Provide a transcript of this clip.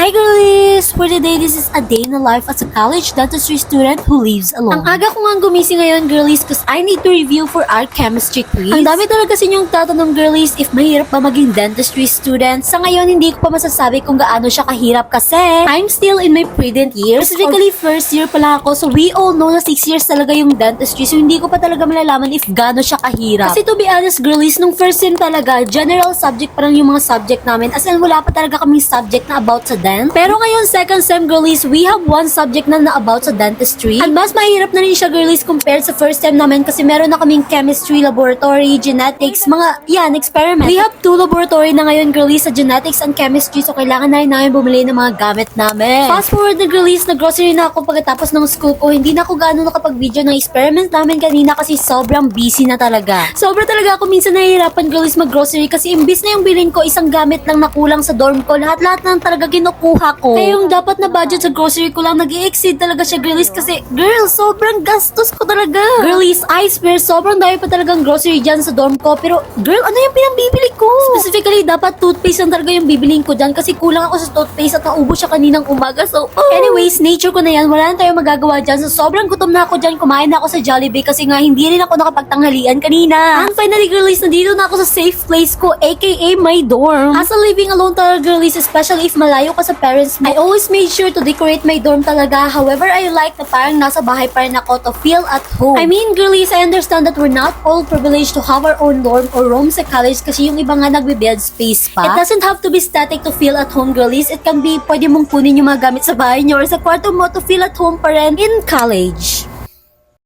Hi girlies! For today, this is a day in the life as a college dentistry student who lives alone. Ang aga ko nga gumising ngayon girlies cause I need to review for our chemistry quiz. Ang dami talaga kasi yung tatanong girlies if mahirap ba maging dentistry student. Sa ngayon, hindi ko pa masasabi kung gaano siya kahirap kasi I'm still in my pre-dent years. Specifically, first year pa lang ako. So we all know na 6 years talaga yung dentistry. So hindi ko pa talaga malalaman if gaano siya kahirap. Kasi to be honest girlies, nung first sem talaga, general subject pa lang yung mga subject namin. As in, wala pa talaga kaming subject na about sa dent. Pero ngayon, second sem girlies, we have one subject na about sa dentistry. At mas mahirap na rin siya girlies compared sa first sem namin kasi meron na kaming chemistry, laboratory, genetics, mga experiment. We have 2 laboratory na ngayon girlies sa genetics and chemistry so kailangan na rin namin bumili ng mga gamit namin. Fast forward na girlies, nag-grocery na ako pagkatapos ng school ko. Hindi na ako gaano nakapag-video ng experiment namin kanina kasi sobrang busy na talaga. Sobra talaga ako minsan nahihirapan girlies mag-grocery kasi imbis na yung bilhin ko isang gamit lang nakulang sa dorm ko, lahat-lahat lang talaga kinukuha ko. Kaya yung dapat na budget sa grocery ko lang nag-i-exceed talaga siya girlies kasi girl, sobrang gastos ko talaga. Girlies, I swear, sobrang dami pa talagang grocery dyan sa dorm ko pero girl, ano yung pinambibili ko? Specifically, dapat toothpaste lang talaga yung bibiliin ko dyan kasi kulang ako sa toothpaste at naubos siya kaninang umaga. So, anyways, nature ko na yan. Wala na tayong magagawa dyan. So, sobrang gutom na ako dyan. Kumain na ako sa Jollibee kasi nga hindi rin ako nakapagtanghalian kanina. And finally, girlies, nandito na ako sa safe place ko, aka my dorm. As a living alone talaga, girlies, especially if malayo ka sa parents mo, I always made sure to decorate my dorm talaga. However, I like na parang nasa bahay pa rin ako to feel at home. I mean, girlies, I understand that we're not all privileged to have our own dorm or room sa college kasi yung iba nga nagbe-bed space pa. It doesn't have to be static to feel at home, girlies. It can be, pwede mong kunin yung mga gamit sa bahay nyo or sa kwarto mo to feel at home pa rin in college.